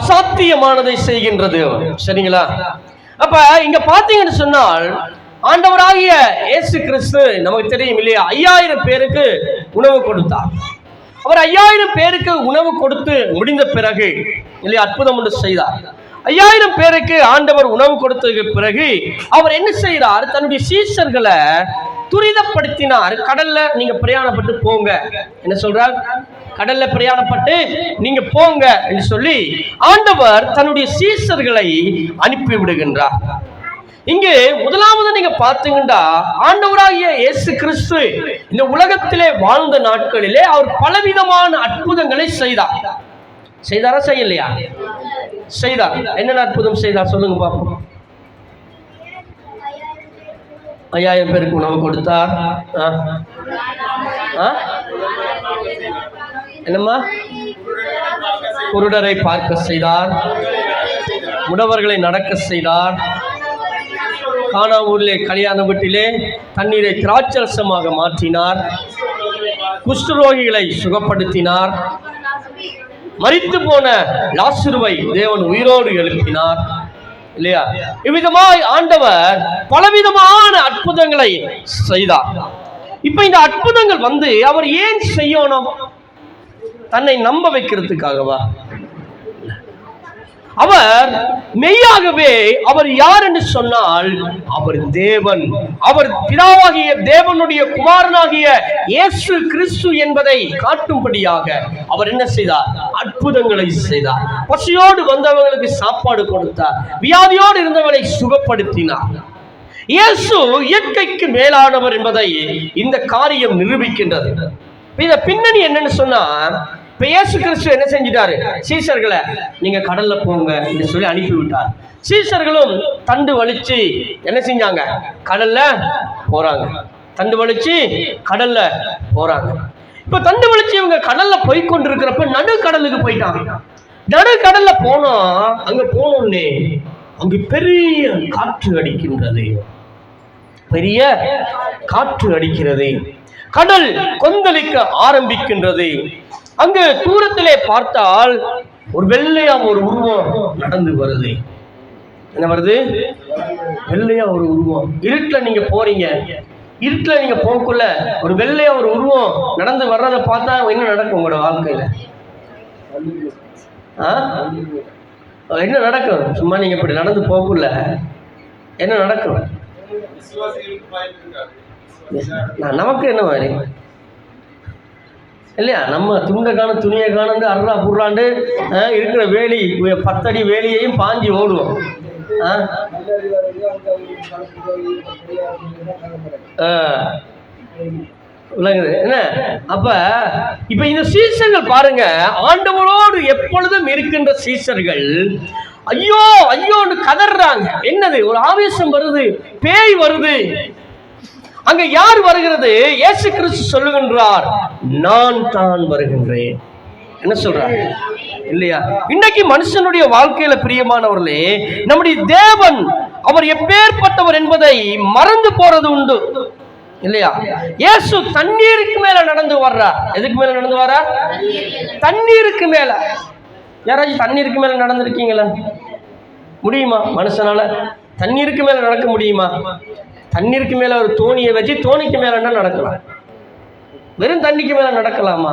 அசாத்தியமானதை செய்கின்றது. சரிங்களா? அப்ப இங்க பாத்தீங்கன்னு சொன்னால் ஆண்டவராகிய இயேசு கிறிஸ்து நமக்கு தெரியும் இல்லையா, 5000 பேருக்கு உணவு கொடுத்தார். அவர் 5000 பேருக்கு உணவு கொடுத்து முடிந்த பிறகு இல்லையா அற்புதம் ஒன்று செய்தார். 5000 பேருக்கு ஆண்டவர் உணவு கொடுத்ததுக்கு பிறகு அவர் என்ன செய்கிறார், தன்னுடைய சீஷர்களை துரிதப்படுத்தினார். கடல்ல நீங்க பிரயாணப்பட்டு போங்க, என்ன சொல்றார், கடல்ல பிரயாணப்பட்டு நீங்க போங்க என்று சொல்லி ஆண்டவர் தன்னுடைய சீஷர்களை அனுப்பி விடுகின்றார். இங்கே முதலாவது நீங்க பாத்தீங்கன்னா ஆண்டவராகிய இயேசு கிறிஸ்து இந்த உலகத்திலே வாழ்ந்த நாட்களிலே அவர் பலவிதமான அற்புதங்களை செய்தார். செய்தாரா செய்யலையா? செய்தார். என்னென்ன அற்புதம் செய்தார் சொல்லுங்க பாப்போம். 5000 பேருக்கு உணவு கொடுத்தார். என்னம்மா? குருடரை பார்க்க செய்தார், முடவர்களை நடக்க செய்தார், கானா ஊரிலே கல்யாண வீட்டிலே தண்ணீரை திராட்சரசமாக மாற்றினார், குஷ்டரோகிகளை சுகப்படுத்தினார், மரித்து போன லாசருவை தேவன் உயிரோடு எழுப்பினார் இல்லையா? இவ்விதமாய் ஆண்டவர் பலவிதமான அற்புதங்களை செய்தார். இப்ப இந்த அற்புதங்கள் அவர் ஏன் செய்யணும்? தன்னை நம்ப வைக்கிறதுக்காகவா? அவர் மெய்யாகவே அவர் யார் என்று சொன்னால் அவர் தேவன், அவர் பிதாவாகிய தேவனுடைய குமாரனாகிய இயேசு கிறிஸ்து என்பதை காட்டும்படியாக அவர் என்ன செய்தார்? அற்புதங்களை செய்தார். பசியோடு வந்தவர்களுக்கு சாப்பாடு கொடுத்தார், வியாதியோடு இருந்தவர்களை சுகப்படுத்தினார். இயேசு இயற்கைக்கு மேலானவர் என்பதை இந்த காரியம் நிரூபிக்கின்றது. இத பின்னணி என்னன்னு சொன்னா, இப்ப இயேசு கிறிஸ்து என்ன செஞ்சிட்டாரு, சீஷர்களை நீங்க கடல்ல போங்க என்று சொல்லி அனுப்பிவிட்டார். சீஷர்களும் தண்டு வலிச்சு என்ன செஞ்சாங்க, கடல்ல போறாங்க. தண்டு வலிச்சு கடல்ல போறாங்க. இப்ப தண்டு வலிச்சு இவங்க கடல்ல போய் கொண்டிருக்கிறப்ப நடு கடலுக்கு போயிட்டாங்க. நடு கடல்ல போனோம். அங்க போனோன்னே அங்கு பெரிய காற்று அடிக்கின்றது, பெரிய காற்று அடிக்கிறது. கடல் கொந்தளிக்க ஆரம்பிக்கின்றது. அங்கு தூரத்திலே பார்த்தால் ஒரு வெள்ளையா ஒரு உருவம் நடந்து வருது. என்ன வருது? வெள்ளையா ஒரு உருவம். இருட்டுல நீங்க போறீங்க, இருட்டுல நீங்க போக்குள்ள ஒரு வெள்ளையா ஒரு உருவம் நடந்து வர்றதை பார்த்தா என்ன நடக்கும் உங்களோட வாழ்க்கையில? என்ன நடக்கும்? சும்மா நீங்க இப்படி நடந்து போக்குள்ள என்ன நடக்கும்? நமக்கு என்ன மாதிரி இல்லையா, நம்ம துண்டை காண துணியை காணந்து அர்றா புர்றாண்டு இருக்கிற வேலி 10 அடி வேலியையும் பாஞ்சி ஓடுவோம். என்ன அப்ப இப்ப இந்த சீசர்கள் பாருங்க, ஆண்டவரோடு எப்பொழுதும் இருக்கின்ற சீசர்கள் ஐயோ ஐயோன்னு கதறாங்க. என்னது? ஒரு ஆவேசம் வருது, பேய் வருது. அங்க யார் வருகிறது? இயேசு கிறிஸ்து சொல்லுகின்றார், நான் தான் வருகின்றேன். என்ன சொல்றாரு இல்லையா? இன்னைக்கு மனுஷனுடைய வாழ்க்கையில பிரியமானவர்களே, நம்முடைய தேவன் அவர் எப்பேற்பட்டவர் என்பதை மறந்து போறது உண்டு இல்லையா? இயேசு தண்ணீருக்கு மேல நடந்து வர்றார். எதுக்கு மேல நடந்து வர்றார்? தண்ணீருக்கு மேல. யாராச்சும் தண்ணீருக்கு மேல நடந்திருக்கீங்களா? முடியுமா? மனுஷனால தண்ணீருக்கு மேல நடக்க முடியுமா? தண்ணீருக்கு மேல ஒரு தோணியை வச்சு தோணிக்கு மேல நடக்கலாம். வெறும் தண்ணிக்கு மேல நடக்கலாமா?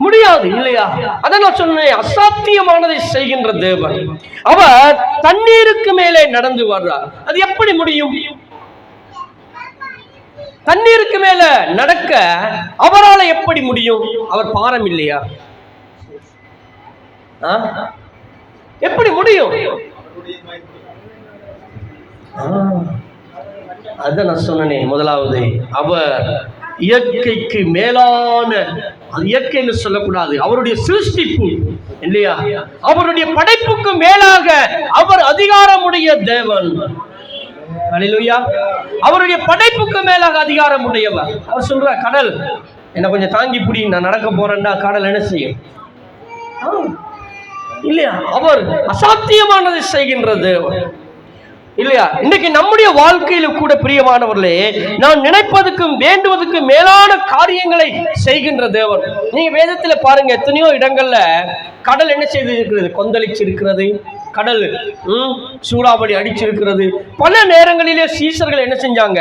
முடியாது இல்லையா? அதான் நான் சொன்னேன், அசாத்தியமானதை செய்கின்ற தேவன் அவர் தண்ணீருக்கு மேலே நடந்து வர்றார். அது எப்படி முடியும்? தண்ணீருக்கு மேல நடக்க அவரால் எப்படி முடியும்? அவர் பாரம் இல்லையா? எப்படி முடியும்? அதான் நான் சொன்னேன், முதலாவது அவர் இயற்கைக்கு மேலான, இயற்கைன்னு சொல்லக்கூடாது, அவருடைய சிருஷ்டிப்பு இல்லையா, அவருடைய படைப்புக்கு மேலாக அவர் அதிகாரமுடைய தேவன். அல்லேலூயா. அவருடைய படைப்புக்கு மேலாக அதிகாரம் உடையவர். அவர் சொல்றார், கடல் என்ன கொஞ்சம் தாங்கி பிடி, நான் நடக்க போறேன்டா. கடல் என்ன செய்யும் இல்லையா? அவர் அசாத்தியமானதை செய்கின்ற தேவன். இல்லையா? இன்னைக்கு நம்முடைய வாழ்க்கையில கூட பிரியமானவர்களே, நான் நினைப்பதுக்கும் வேண்டுவதற்கும் மேலான காரியங்களை செய்கின்ற தேவன். நீங்க வேதத்துல பாருங்க, எத்தனையோ இடங்கள்ல கடல் என்ன செய்து இருக்கிறது? கொந்தளிச்சு இருக்கிறது. கடல் சூறாவளி அடிச்சிருக்கிறது. பல நேரங்களிலே சீசர்கள் என்ன செஞ்சாங்க?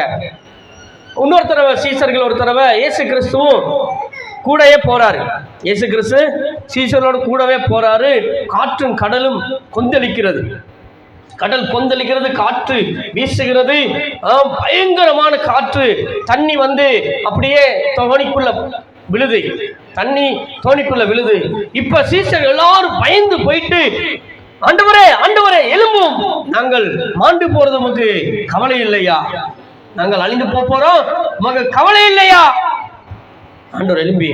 இன்னொரு தடவை சீசர்கள் ஒரு தடவை இயேசு கிறிஸ்துவும் கூடவே போறாரு. இயேசு கிறிஸ்து சீசர்களோடு கூடவே போறாரு. காற்றும் கடலும் கொந்தளிக்கிறது. கடல் கொந்தளிக்கிறது, காற்று வீசுகிறது, பயங்கரமான காற்று. தண்ணி அப்படியே தோணிக்குள்ள விழுது. தண்ணி தோணிக்குள்ள விழுது. இப்ப சீசர்கள் எல்லாரும் பயந்து போயிட்டு, ஆண்டவரே ஆண்டவரே எழும்பும், நாங்கள் மாண்டு போறது உமக்கு கவலை இல்லையா? நாங்கள் அழிந்து போறோம், உமக்கு கவலை இல்லையா? ஆண்டவர் எழும்பி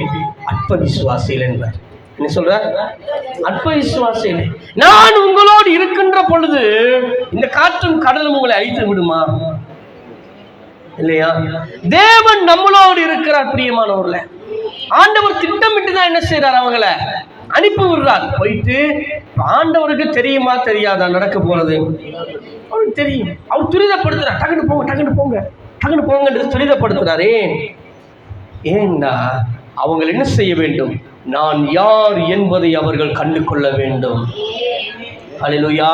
அற்ப விசுவாசிகள் என்பார். என்ன சொல்ற? அற்ப விசுவாசிகள், நான் உங்களோடு இருக்கின்ற பொழுது இந்த காற்றும் கடலும் உங்களை அழித்து விடுமா? இல்லையா? தேவன் நம்மளோடு இருக்கிறார். பிரியமானவர்களே, ஆண்டவர் திட்டமிட்டு தான் என்ன செய்யறார்? அவங்களை அனுப்பி விடுறார். போயிட்டு ஆண்டவருக்கு தெரியுமா தெரியாதா நடக்க போறது? அவருக்கு தெரியும். அவர் துரிதப்படுத்துறார். டக்குன்னு போங்க, டக்குன்னு போங்க, டக்குன்னு போங்கன்றது துரிதப்படுத்துறாரு. ஏன்னா அவங்க என்ன செய்ய வேண்டும்? நான் யார் என்பதை அவர்கள் கண்டு கொள்ள வேண்டும். அல்லேலூயா.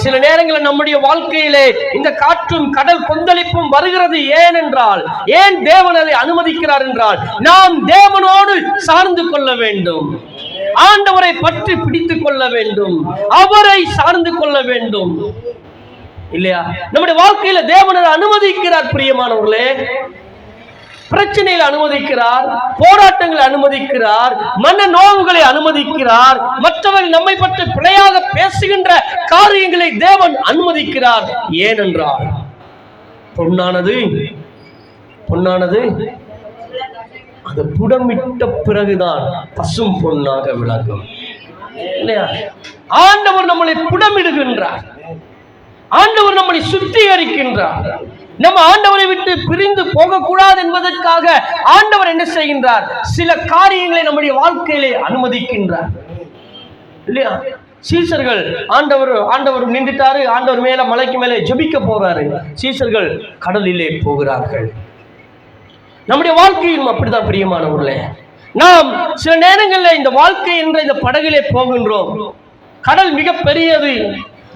சில நேரங்களில் நம்முடைய வாழ்க்கையிலே இந்த காற்றும் கடல் கொந்தளிப்பும் வருகிறது. ஏனென்றால், ஏன் தேவன் அதை அனுமதிக்கிறார் என்றால், நாம் தேவனோடு சார்ந்து கொள்ள வேண்டும், ஆண்டவரை பற்றி பிடித்துக் கொள்ள வேண்டும், அவரை சார்ந்து கொள்ள வேண்டும். இல்லையா? நம்முடைய வாழ்க்கையில தேவன் அதை அனுமதிக்கிறார். பிரியமானவர்களே, பிரச்சனைகளை அனுமதிக்கிறார், போராட்டங்களை அனுமதிக்கிறார், மன நோவுகளை அனுமதிக்கிறார், மற்றவர்கள் நம்மை பற்றி பிழையாக பேசுகின்ற காரியங்களை தேவன் அனுமதிக்கிறார். ஏனென்றால் பொன்னானது அது புடமிட்ட பிறகுதான் பசும் பொன்னாக விளங்கும். இல்லையா? ஆண்டவர் நம்மளை புடமிடுகின்றார். ஆண்டவர் நம்மளை சுத்திகரிக்கின்றார். நம்ம ஆண்டவரை விட்டு பிரிந்து போகக்கூடாது என்பதற்காக ஆண்டவர் என்ன செய்கின்றார்? சில காரியங்களை நம்முடைய வாழ்க்கையிலே அனுமதிக்கின்றார். இல்லையா? சீசர்கள் ஆண்டவர் நின்றுட்டாரு. ஆண்டவர் மேல மலைக்கு மேலே ஜெபிக்க போறாரு. சீசர்கள் கடலிலே போகிறார்கள். நம்முடைய வாழ்க்கையும் அப்படிதான் பிரியமானவர்களே. நாம் சில நேரங்களில் இந்த வாழ்க்கை என்ற இந்த படகிலே போகின்றோம். கடல் மிக பெரியது.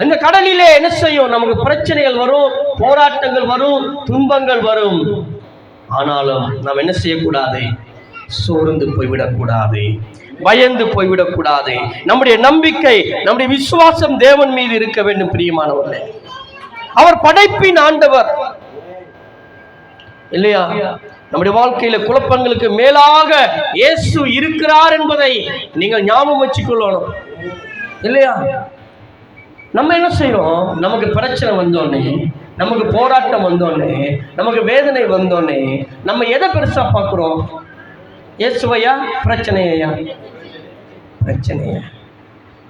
இந்த கடலிலே என்ன செய்யும்? நமக்கு பிரச்சனைகள் வரும், போராட்டங்கள் வரும், துன்பங்கள் வரும். ஆனாலும் நாம் என்ன செய்யக்கூடாது? சோர்ந்து போய்விடக்கூடாது, பயந்து போய்விடக்கூடாது. நம்முடைய நம்பிக்கை, நம்முடைய விசுவாசம் தேவன் மீது இருக்க வேண்டும். பிரியமானவர்களே, அவர் படைப்பின் ஆண்டவர். இல்லையா? நம்முடைய வாழ்க்கையில குழப்பங்களுக்கு மேலாக இயேசு இருக்கிறார் என்பதை நீங்கள் ஞாபகம் வச்சுக்கொள்ளணும். இல்லையா? நம்ம என்ன செய்யறோம்? நமக்கு பிரச்சனை வந்தோடனே, நமக்கு போராட்டம் வந்தோடனே, நமக்கு வேதனை வந்தோடனே நம்ம எதை பெருசா பார்க்கிறோம்? இயேசுவையா பிரச்சனையா?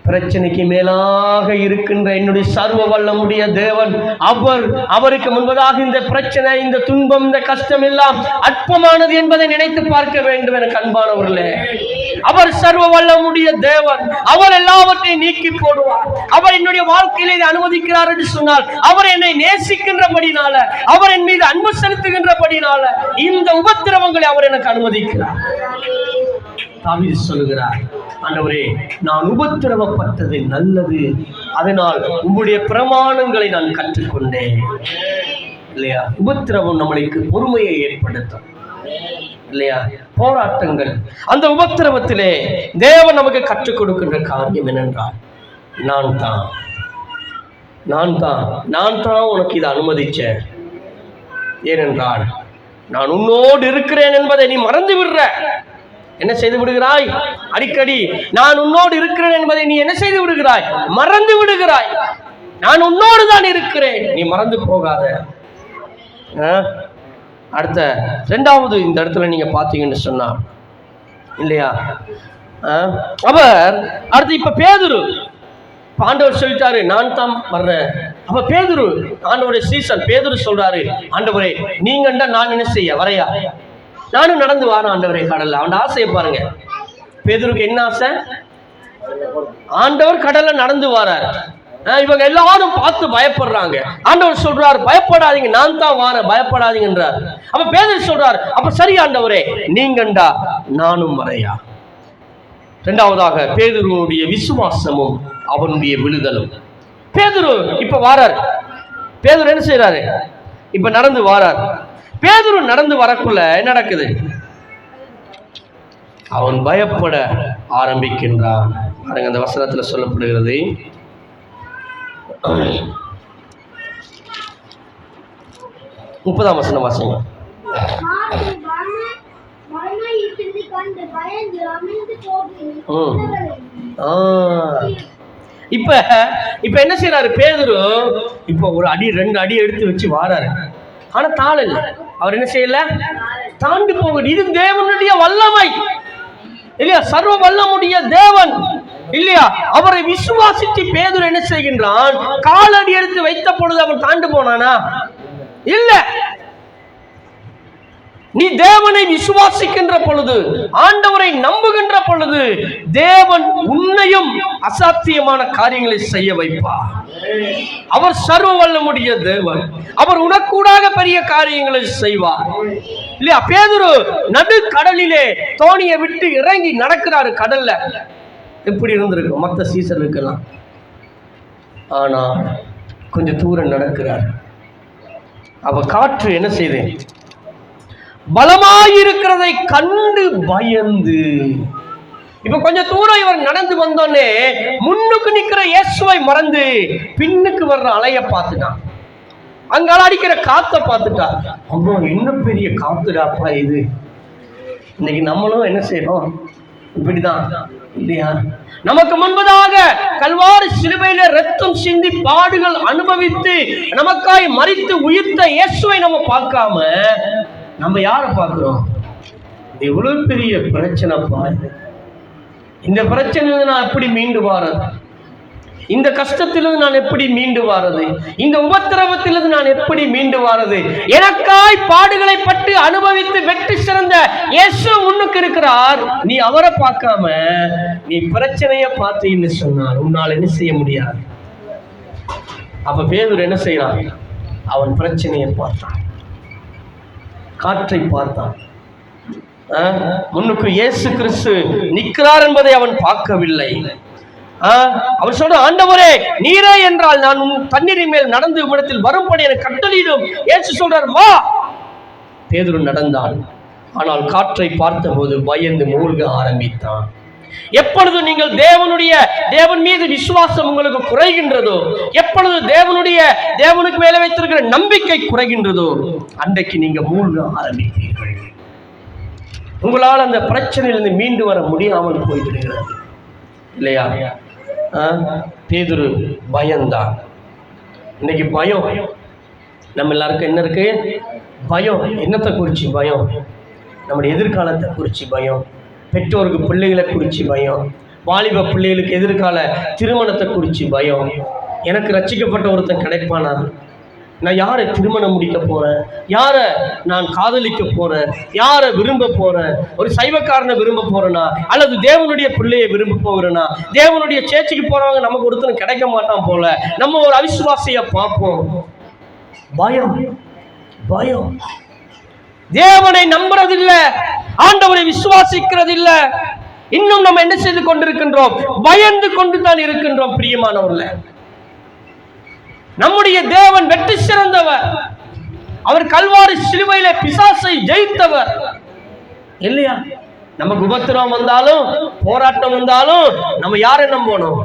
பிரச்சனைக்கு மேலாக இருக்கின்ற என்னுடைய சர்வ வல்லமுடைய தேவன், அவருக்கு முன்பதாக இந்த பிரச்சனை, இந்த துன்பம், இந்த கஷ்டம் எல்லாம் அற்பமானது என்பதை நினைத்து பார்க்க வேண்டும். என அன்பானவர்களே, அவர் சர்வ வல்லமுடைய தேவன். அவர் எல்லாவற்றையும் நீக்கி போடுவார். அவர் என்னுடைய வாழ்க்கையில இதை அனுமதிக்கிறார் என்று சொன்னால், அவர் என்னை நேசிக்கின்றபடினால, அவர் என் மீது அன்பு செலுத்துகின்றபடினால இந்த உபத்திரவங்களை அவர் எனக்கு அனுமதிக்கிறார். தாவீது சொல்லுகிறார், ஆண்டவரே, நான் உபத்திரவப்பட்டது நல்லது, அதனால் உம்முடைய பிரமாணங்களை நான் கற்றுக்கொண்டேன். இல்லையா? உபத்திரவம் நம்மளுக்கு பொறுமையை ஏற்படுத்தும். இல்லையா? போராட்டங்கள், அந்த உபத்திரவத்திலே தேவன் நமக்கு கற்றுக் கொடுக்கின்ற காரியம் என்னென்றால், நான் தான் உனக்கு இதை அனுமதிச்சேன். ஏனென்றால் நான் உன்னோடு இருக்கிறேன் என்பதை நீ மறந்து விடுற. என்ன செய்து விடுகிறாய்? அடிக்கடி நான் உன்னோடு இருக்கிறேன் என்பதை நீ என்ன செய்து விடுகிறாய்? மறந்து விடுகிறாய். நான் உன்னோடு தான் இருக்கிறேன், நீ மறந்து போகாத. அடுத்த இரண்டாவது இந்த இடத்துல நீங்க பாத்தீங்கன்னு சொன்னா, இல்லையா, அவர் அடுத்து இப்ப பேதுரு, ஆண்டவர் சொல்லிட்டாரு நான் தான் வர்றேன். அப்ப பேதுரு, ஆண்டவருடைய சீசன் பேதுரு சொல்றாரு, ஆண்டவரே நீங்கண்டா நான் என்ன செய்ய வரையா? நானும் நடந்து வாரேன் ஆண்டவரே கடல்ல. அவன் ஆசையை பாருங்க. பேதுருக்கு என்ன ஆசை? ஆண்டவர் கடல்ல நடந்து வாரார். இவங்க எல்லாரும் பார்த்து பயப்படுறாங்க. ஆண்டவர் சொல்றாரு, பயப்படாதீங்க, நான் தான் வாரேன், பயப்படாதீங்கன்றார். அப்ப பேதுரு சொல்றாரு, அப்ப சரி ஆண்டவரே, நீங்கண்டா நானும் வரையா. இரண்டாவதாக பேதுருவுடைய விசுவாசமும் அவனுடைய விழுதலும். பேதுரு இப்ப வாரார். பேதுரு என்ன செய்யறாரு? இப்ப நடந்து வாரார். பேதுரு நடந்து வரக்குள்ள என்ன நடக்குது? அவன் பயப்பட ஆரம்பிக்கின்றான். அந்த வசனத்துல சொல்லப்படுகிறது, 30ஆம் வசனம் வாசிங்க. இப்ப என்ன செய்யறாரு பேதுரு? இப்ப ஒரு அடி 2 அடி எடுத்து வச்சு வாராரு. ஆனா தாள் இல்லை. அவர் என்ன செய்யல? தாண்டி போக. இது தேவனுடைய வல்லமை இல்லையா? சர்வ வல்லமுடைய தேவன் இல்லையா? அவரை விசுவாசித்து பேதுரு என்ன செய்கின்றான்? காலடி எடுத்து வைத்த பொழுது அவன் தாண்டு போனானா? இல்ல. நீ தேவனை விசுவாசிக்கின்ற பொழுது, ஆண்டவரை நம்புகின்ற பொழுது, தேவன் உன்னையும் அசாத்தியமான காரியங்களை செய்ய வைப்பார். அவர் சர்வ வல்லமுடைய தேவன். அவர் உனக்கூடாக பெரிய காரியங்களை செய்வார் இல்லையா? பேதுரு நடு கடலிலே தோணியை விட்டு இறங்கி நடக்கிறாரு. கடல்ல எப்படி இருந்திருக்கும் மற்ற சீசர்களுக்கெல்லாம்? ஆனா கொஞ்சம் தூரம் நடக்கிறார். அவ காற்று என்ன செய்தேன்? பலமாயிருக்கிறதை கண்டு பயந்து. இப்ப கொஞ்சம் தூரம் இவர் நடந்து வந்தோன்னே முன்னுக்கு நிக்கிற இயேசுவை மறந்து பின்னுக்கு வர்ற அலைய பார்த்துட்டான். அங்கால அடிக்கிற காத்த பார்த்துட்டா. அம்மா, இன்னும் பெரிய காத்துடாப்பா இது. இன்னைக்கு நம்மளும் என்ன செய்யறோம்? இப்படிதான் இல்லையா? நமக்கு முன்பதாக கல்வாரி சிலுவையில ரத்தம் சிந்தி பாடுகள் அனுபவித்து நமக்காய் மரித்து உயிர்த்த இயேசுவை நம்ம பார்க்காம நம்ம யாரை பார்க்கிறோம்? எவ்வளவு பெரிய பிரச்சனைப்பா இது. இந்த பிரச்சனையிலிருந்து நான் எப்படி மீண்டு வாரது? இந்த கஷ்டத்திலிருந்து நான் எப்படி மீண்டு வாரது? இந்த உபத்திரவத்திலிருந்து நான் எப்படி மீண்டு வாரது? எனக்காய் பாடுகளை பட்டு அனுபவித்து வெற்றி சிறந்த இயேசு முன்னுக்கு இருக்கிறார். நீ அவரை பார்க்காம நீ பிரச்சனைய பார்த்தீன்னு சொன்னார், உன்னால் என்ன செய்ய முடியாது. அப்ப பேதுரு என்ன செய்யறான்? அவன் பிரச்சனையை பார்த்தான், காற்றை பார்த்தான். முன்னுக்கு இயேசு கிறிஸ்து நிற்கிறார் என்பதை அவன் பார்க்கவில்லை. அவர் சொல்ற, ஆண்டவரே நீரே என்றால் நான் தண்ணீரின் மேல் நடந்து உம்மிடத்தில் வரும்படி எனக்கு கட்டளையிடும். இயேசு சொல்றார், வா. பேதுரு நடந்தான். ஆனால் காற்றை பார்த்தபோது பயந்து மூழ்க ஆரம்பித்தான். எப்பொழுது நீங்கள் தேவன் மீது விசுவாசம் உங்களுக்கு குறைகின்றதோ, எப்பொழுது தேவனுக்கு மேலே வைத்திருக்கிற நம்பிக்கை குறைகின்றதோ, அன்றைக்கு நீங்க மூழ்க ஆரம்பிப்பீர்கள். உங்களால் அந்த பிரச்சனையிலிருந்து மீண்டு வர முடியாமல் போய்விடுகிறது இல்லையா? பேதுரு பயந்தான். இன்னைக்கு பயம் நம்ம எல்லாருக்கும் என்ன இருக்கு? பயம். என்னத்தை குறிச்சு பயம்? நம்முடைய எதிர்காலத்தை குறிச்சு பயம், பெற்றோருக்கு பிள்ளைகளை குறித்து பயம், வாலிப பிள்ளைகளுக்கு எதிர்கால திருமணத்தை குறித்து பயம். எனக்கு ரட்சிக்கப்பட்ட ஒருத்தன் கிடைப்பானா? நான் யாரை திருமணம் முடிக்க போறேன்? யாரை நான் காதலிக்க போறேன்? யாரை விரும்ப போறேன்? ஒரு சைவக்காரனை விரும்ப போறேனா, அல்லது தேவனுடைய பிள்ளையை விரும்ப போகிறேனா? தேவனுடைய சேர்ச்சிக்கு போறவங்க நமக்கு ஒருத்தன் கிடைக்க மாட்டான் போல, நம்ம ஒரு அவிசுவாசிய பார்ப்போம். பயம், பயம். தேவனை நம்புறதில்லை, ஆண்டவரை விசுவாசிக்கிறதில்ல. இன்னும் நம்ம என்ன செய்து கொண்டிருக்கின்றோம்? பயந்து கொண்டு தான் இருக்கின்றோம். பிரியமானவர்களே, நம்முடைய தேவன் வெற்றி சிறந்தவர். அவர் கல்வாரி சிலுவையிலே பிசாசை ஜெயித்தவர் இல்லையா? நமக்கு உபத்திரம் வந்தாலும் போராட்டம் வந்தாலும் நம்ம யாரை நம்பணும்?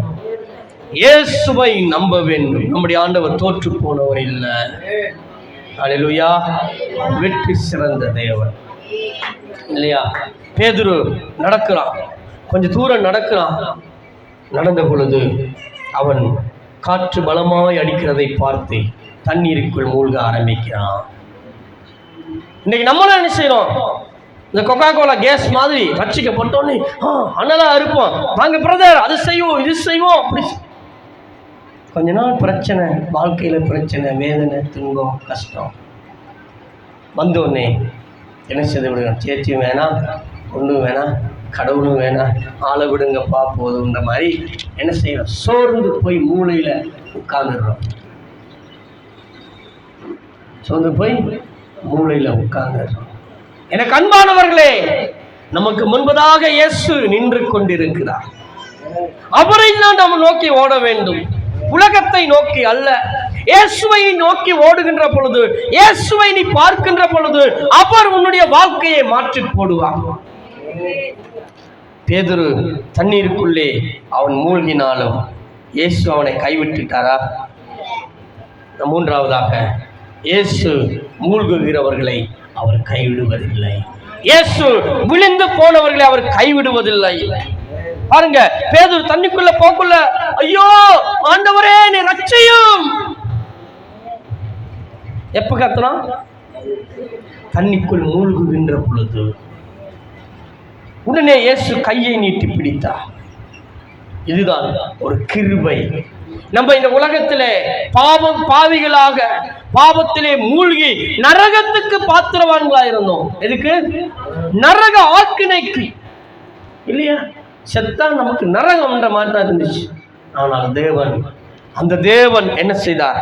இயேசுவை நம்ப வேண்டும். நம்முடைய ஆண்டவர் தோற்று போனவர் இல்லை. அல்லேலூயா. வெற்றி சிறந்த தேவன் இல்லையா? பேதுரு நடக்கிறான், கொஞ்சம் தூரம் நடக்கிறான். நடந்த பொழுது அவன் காற்று பலமாய் அடிக்கிறதை பார்த்து தண்ணீருக்குள் மூழ்க ஆரம்பிக்கிறான். இன்னைக்கு நம்மளும் என்ன செய்யறோம்? இந்த கொக்கா கோலா கேஸ் மாதிரி ரட்சிக்கப்பட்டோன்னு அனலா இருப்போம். வாங்க பிரதர், அது செய்வோம், இது செய்வோம். அப்படி கொஞ்ச நாள் பிரச்சனை, வாழ்க்கையில பிரச்சனை, வேதனை, துன்பம், கஷ்டம் வந்தோடனே என்ன செய்து விடுவோம்? சேர்ச்சியும் வேணாம், ஒன்றும் வேணாம், கடவுளும் வேணாம், ஆளை விடுங்கப்பா போதுன்ற மாதிரி என்ன செய்யறோம்? சோர்ந்து போய் மூளையில உட்கார்ந்துடுறோம். சோர்ந்து போய் மூளையில உட்கார்ந்துடுறோம். எனக்கு அன்பானவர்களே, நமக்கு முன்பதாக இயேசு நின்று கொண்டிருக்கிறார். அவரை தான் நாம் நோக்கி ஓட வேண்டும், உலகத்தை நோக்கி அல்ல. இயேசுவை நோக்கி ஓடுகின்ற பொழுது, இயேசுவை நீ பார்க்கின்ற பொழுது, அவர் உன்னுடைய வாழ்க்கையை மாற்றி போடுவார். பேதுரு தண்ணீருக்குள்ளே அவன் மூழ்கினாலும் இயேசு அவனை கைவிட்டுட்டாரா? மூன்றாவதாக, இயேசு மூழ்குகிறவர்களை அவர் கைவிடுவதில்லை. இயேசு விழுந்து போனவர்களை அவர் கைவிடுவதில்லை. பாருங்க, பேதுரு தண்ணிக்குள்ள போக்குள்ள, ஐயோ ஆண்டவரே நீ ரட்சியும். எப்ப கத்தலாம்? தண்ணிக்குள் மூழ்குகின்ற பொழுது. உடனே இயேசு கையை நீட்டி பிடித்தார். இதுதான் ஒரு கிருபை. நம்ம இந்த உலகத்திலே பாவிகளாக பாவத்திலே மூழ்கி நரகத்துக்கு பாத்திரவான்களா இருந்தோம். எதுக்கு? நரக ஆக்கினைக்கு இல்லையா? செத்தா நமக்கு நரகம்ன்ற மாதிரி தான் இருந்துச்சு. ஆனால் தேவன், அந்த தேவன் என்ன செய்தார்?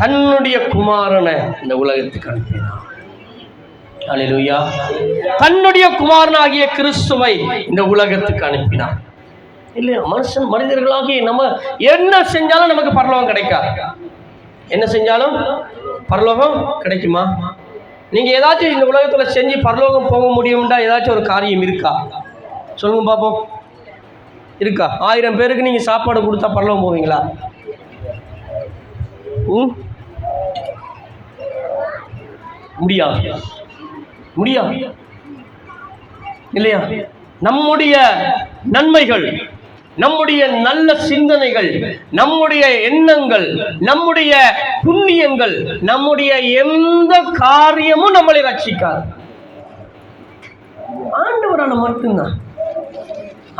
தன்னுடைய குமாரனை இந்த உலகத்துக்கு அனுப்பினார். அல்லேலூயா. தன்னுடைய குமாரனாகிய கிறிஸ்துவை இந்த உலகத்துக்கு அனுப்பினார். இல்லையா? மனிதர்களாகி நம்ம என்ன செஞ்சாலும் நமக்கு பரலோகம் கிடைக்காது. என்ன செஞ்சாலும் பரலோகம் கிடைக்குமா? நீங்க ஏதாச்சும் இந்த உலகத்துல செஞ்சு பரலோகம் போக முடியும்டா ஏதாச்சும் ஒரு காரியம் இருக்கா? சொல்லுங்க பாப்போம். இருக்கா? 1000 பேருக்கு நீங்க சாப்பாடு கொடுத்தா பரலோகம் போவீங்களா? முடியாது, முடியாது இல்லையா? நம்முடைய நன்மைகள், நம்முடைய நல்ல சிந்தனைகள், நம்முடைய எண்ணங்கள், நம்முடைய புண்ணியங்கள், நம்முடைய எந்த காரியமும் நம்மளை ரட்சிக்காது. ஆண்டவரால் மட்டும்தான்,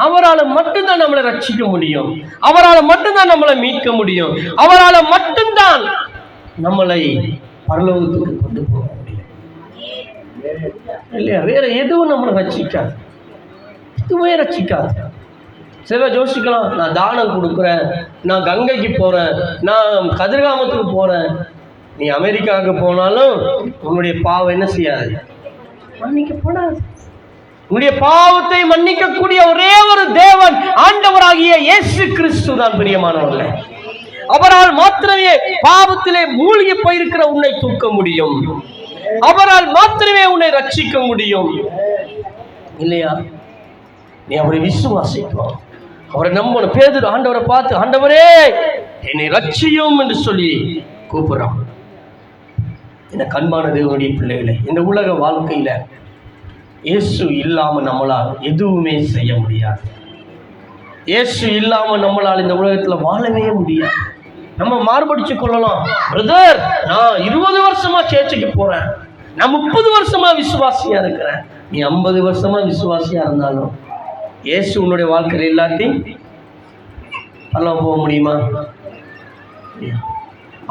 அவரால் மட்டும்தான் நம்மளை ரட்சிக்க முடியும். அவரால் மட்டும்தான் நம்மளை மீட்க முடியும். அவரால் மட்டும்தான் நம்மளை பரலோகத்துக்கு கொண்டு போக முடியும் இல்லையா? வேற எதுவும் நம்மளை ரட்சிக்காது, எதுவுமே ரட்சிக்காது. சில யோசிக்கலாம், நான் தானம் கொடுக்குறேன், நான் கங்கைக்கு போறேன், நான் கதிர்காமத்துக்கு போறேன். நீ அமெரிக்காவுக்கு போனாலும் உன்னுடைய பாவம் என்ன செய்யாது? மன்னிக்கப்படாது. உன்னுடைய பாவத்தை மன்னிக்கக்கூடிய ஒரே ஒரு தேவன் ஆண்டவராகிய இயேசு கிறிஸ்து தான். பிரியமானவர்களே, அவரால் மாத்திரமே பாவத்திலே மூழ்கி போயிருக்கிற உன்னை தூக்க முடியும். அவரால் மாத்திரமே உன்னை ரட்சிக்க முடியும் இல்லையா? நீ அவரை விசுவாசிக்கணும், அவரை நம்பணும். பேதுரு ஆண்டவரை பார்த்து, ஆண்டவரே என்னை ரட்சியும் என்று சொல்லி கூப்பிடுறான். எனக்கு அன்பான தேவனுடைய பிள்ளைகளை, இந்த உலக வாழ்க்கையில இயேசு இல்லாம நம்மளால் எதுவுமே செய்ய முடியாது. இயேசு இல்லாம நம்மளால் இந்த உலகத்துல வாழவே முடியாது. நம்ம மாறுபடிச்சு கொள்ளலாம். பிரதர், நான் 20 வருஷமா சேர்ச்சுக்கு போறேன், நான் 30 வருஷமா விசுவாசியா இருக்கிறேன். நீ 50 வருஷமா விசுவாசியா இருந்தாலும் இயேசு உன்னுடைய வாழ்க்கையில் இல்லாட்டி எல்லாம் போக முடியுமா?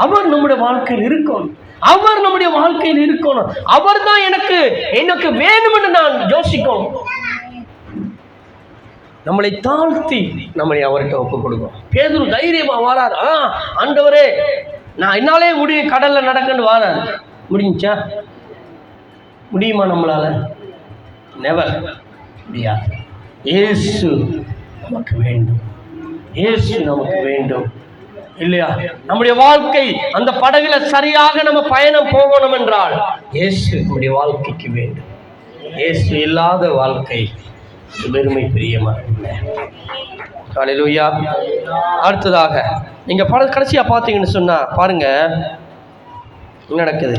அவர் நம்முடைய வாழ்க்கையில் இருக்கணும். அவர் நம்முடைய வாழ்க்கையில் இருக்கணும். அவர் தான் எனக்கு வேணும் என்று நான் யோசிக்கணும். நம்மளை தாழ்த்தி நம்மளை அவர்கிட்ட ஒப்பு கொடுக்கும். பேதுரு தைரியமா வாரார். ஆண்டவரே நான் என்னாலே முடியும், கடல்ல நடக்கன்னு வாரார். முடிஞ்சா? முடியுமா நம்மளால? நெவர், முடியாது. இயேசு நமக்கு வேண்டும், இயேசு நமக்கு வேண்டும் இல்லையா? நம்முடைய வாழ்க்கை அந்த படகுல சரியாக நம்ம பயணம் போகணும் என்றால் இயேசு நம்முடைய வாழ்க்கைக்கு வேண்டும். இயேசு இல்லாத வாழ்க்கை பெருமை பிரியமா இல்லை. ஹல்லேலூயா. அடுத்ததாக நீங்க கடைசியா பார்த்தீங்கன்னு சொன்னா பாருங்க என்ன நடக்குது.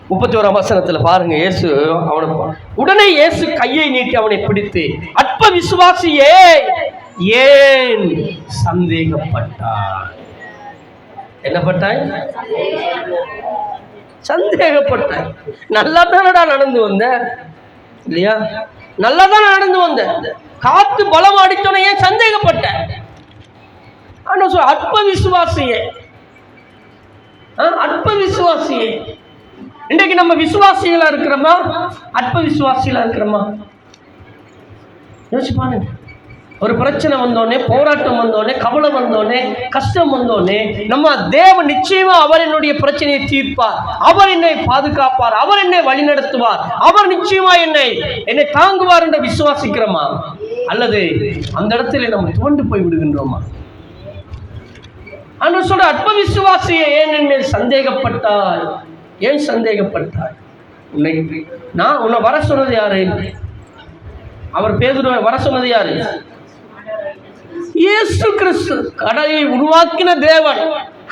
31ஆம் வசனத்துல பாருங்க, இயேசு அவனை உடனே இயேசு கையை நீட்டி அவனை பிடித்து, அற்ப விசுவாசியே ஏன் சந்தேகப்பட்டாய்? என்ன பட்டாய்? சந்தேகப்பட்டாய். நல்லா தானடா நடந்து வந்த இல்லையா? நல்லா தான் நடந்து வந்த, காத்து பலம் அடித்தோட ஏன் சந்தேகப்பட்ட? ஆனா அற்ப விசுவாசியே, அற்ப விசுவாசியே. இன்றைக்கு நம்ம விசுவாசிகளா இருக்கிறோமா? அற்ப விசுவாசிகளா இருக்கிறோமா? யோசிச்சு பாருங்க. ஒரு பிரச்சனை வந்தோடனே, போராட்டம் வந்தோடனே, கவலை வந்தோடனே, கஷ்டம் வந்தோடனே, நம்ம தேவன் நிச்சயமா அவர் என்னுடைய பிரச்சனையை தீர்ப்பார், அவர் என்னை பாதுகாப்பார், அவர் என்னை வழிநடத்துவார், அவர் நிச்சயமா என்னை தாங்குவார் என்று விசுவாசிக்கிறோமா? அல்லது அந்த இடத்துல நம்ம துவண்டு போய் விடுகின்றோமா? ஆண்டவர் சொல்ற, அற்ப விசுவாசியே ஏன் என் மேல் சந்தேகப்பட்டாய்? ஏன் சந்தேகப்பட்டாய்? உன்னை வர சொன்னது யாரு? அவர் பேதுருவை வர சொன்னது யாரு? இயேசு கிறிஸ்து. கடலை உருவாக்கின தேவன்,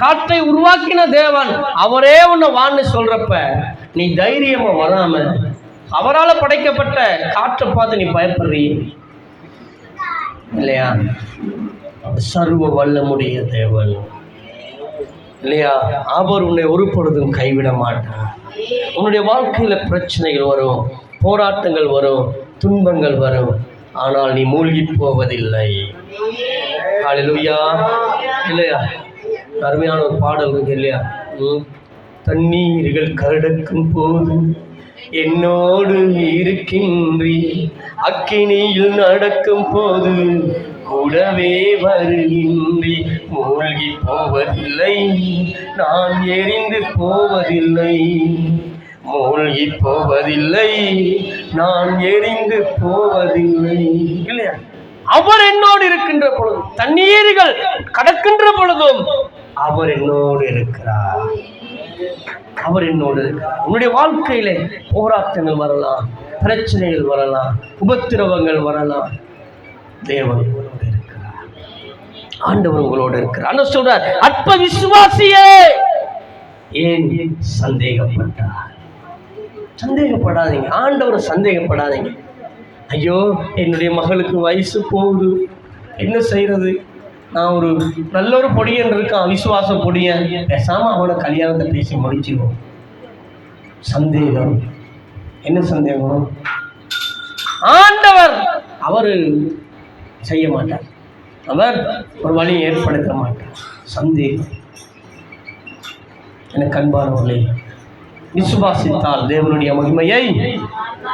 காற்றை உருவாக்கின தேவன், அவரே உன்னை வான்னு சொல்றப்ப நீ தைரியமா வராம அவரால் படைக்கப்பட்ட காற்றை பார்த்து நீ பயப்படுறீ இல்லையா? சர்வ வல்லமுடைய தேவன் இல்லையா? அவர் உன்னை ஒரு பொழுதும் கைவிட மாட்டார். உன்னுடைய வாழ்க்கையில பிரச்சனைகள் வரும், போராட்டங்கள் வரும், துன்பங்கள் வரும், ஆனால் நீ மூழ்கி போவதில்லை. ஹல்லேலூயா இல்லையா? அருமையான ஒரு பாடல் இருக்கு இல்லையா? தண்ணீர்கள் கடக்கும் போது என்னோடு இருக்கின்றி, அக்கினியில் நடக்கும் போது கூடவே வருகின்றி, மூழ்கி போவதில்லை, நான் எரிந்து போவதில்லை, மூழ்கி போவதில்லை, நான் எரிந்து போவதில்லை இல்லையா? அவர் என்னோடு இருக்கின்ற பொழுதும், தண்ணீர்கள் கடக்கின்ற பொழுதும் அவர் என்னோடு இருக்கிறார். அவர் என்னோடு இருக்கிறார். உன்னுடைய வாழ்க்கையிலே போராட்டங்கள் வரலாம், பிரச்சனைகள் வரலாம், உபத்திரவங்கள் வரலாம், தேவன் உங்களோடு இருக்கிறார். ஆண்டவர் உங்களோடு இருக்கிறார். ஆண்டவர் சொல்றார், அற்ப விசுவாசியே ஏன் சந்தேகப்பட்டார்? சந்தேகப்படாதீங்க, ஆண்டவர் சந்தேகப்படாதீங்க. ஐயோ, என்னுடைய மகளுக்கு வயசு போகுது, என்ன செய்யறது? நான் ஒரு நல்ல ஒரு பொடியன் இருக்கான், விசுவாச பொடியன், பேசாம அவனை கல்யாணத்தை பேசி முடிச்சிடுவோம். சந்தேகம். என்ன சந்தேகம்? ஆண்டவர் அவர் செய்ய மாட்டார், அவர் ஒரு வழியை ஏற்படுத்த மாட்டார். சந்தேகம். எனக்கு அன்பானவர்களே, விசுவாசித்தால் தேவனுடைய மகிமையை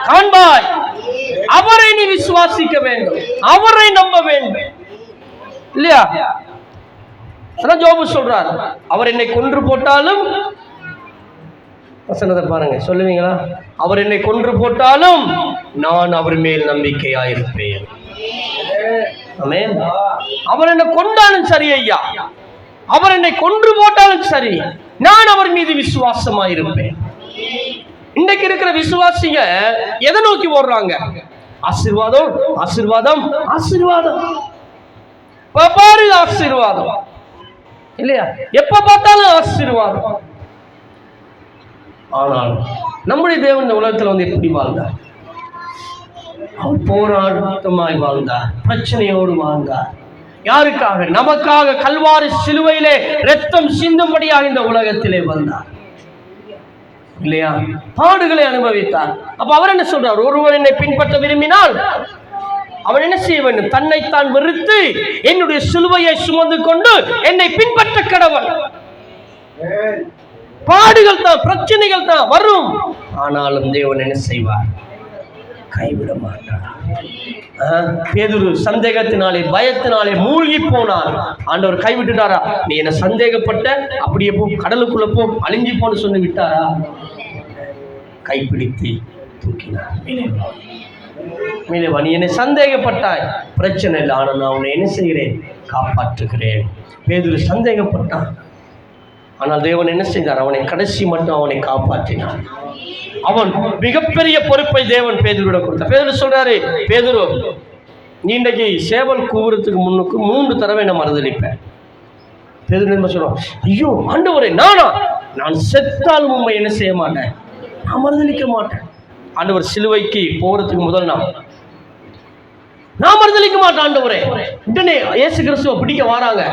காண்பாய். அவரை நீ விசுவாசிக்க வேண்டும், அவரை நம்ப வேண்டும் இல்லையா? யோபு சொல்றார், அவர் என்னை கொன்று போட்டாலும், வசனத்தை பாருங்க, சொல்லுவீங்களா? அவர் என்னை கொன்று போட்டாலும் நான் அவர் மேல் நம்பிக்கையாயிருப்பேன். ஆமென். அவர் என்னை கொண்டாலும் சரி ஐயா, அவர் என்னை கொன்று போட்டாலும் சரி, நான் அவர் மீது விசுவாசமாயிருப்பேன். இன்னைக்கு இருக்கிற விசுவாசிங்க எதை நோக்கி ஓடுறாங்க? ஆசீர்வாதம், ஆசீர்வாதம், ஆசீர்வாதம், பாரு ஆசீர்வாதம் இல்லையா? எப்ப பார்த்தாலும் ஆசீர்வாதம். ஆனால் நம்முடைய தேவன் இந்த உலகத்துல வந்து எப்படி வாழ்ந்தார்? அவர் போராட்டமாய் வாழ்ந்தார், பிரச்சனையோடு வாழ்ந்தார். யாருக்காக? நமக்காக கல்வாரி சிலுவையிலே இரத்தம் சிந்தும்படியாக இந்த உலகத்திலே வந்தார் இல்லையா? பாடுகளை அனுபவித்தார். அப்ப அவர் என்ன சொல்றார்? ஒருவர் என்னை பின்பற்ற விரும்பினால் அவன் என்ன செய்ய வேண்டும்? தன்னைத்தான் வெறுத்து என்னுடைய சிலுவையை சுமந்து கொண்டு என்னை பின்பற்ற கடவன். பாடுகள் தான், பிரச்சனைகள் தான் வரும், ஆனாலும் தேவன் என்ன செய்வார்? கைவிட மாட்டார். பேதுரு சந்தேகத்தினாலே, பயத்தினாலே மூழ்கி போனார். ஆண்டவர் கைவிட்டுட்டாரா? நீ என்ன சந்தேகப்பட்ட, அப்படியே போ, கடலுக்குள்ள போ, அழிஞ்சி போன்னு சொல்லி விட்டாரா? கைப்பிடித்து தூக்கினார். நீ என்னை சந்தேகப்பட்டாய், பிரச்சனை இல்லை, ஆனால் நான் உன்னை என்ன செய்கிறேன்? காப்பாற்றுகிறேன். பேதுரு சந்தேகப்பட்டான், ஆனால் தேவன் என்ன செய்தார்? அவனை கடைசி மட்டும் அவனை காப்பாற்றினார். அவன் மிகப்பெரிய பொறுப்பை தேவன் பேதுருவிட கொடுத்தார். பேதுரு சொல்றாரு, பேதுரு, நீ இன்றைக்கு சேவல் கூவுறதுக்கு முன்னுக்கு 3 தடவை நான் மறுதளிப்பேன். பேதுரு என்ன சொல்றான்? ஐயோ ஆண்டவரே, நான் செத்தால் உண்மை என்ன செய்ய மாட்டேன், நான் மறுதளிக்க மாட்டேன். ஆண்டவர் சிலுவைக்கு போறதுக்கு முதல் நான் மறுதளிக்க மாட்டேன் ஆண்டவரே. உடனே இயேசு கிறிஸ்துவ பிடிக்க வராங்க.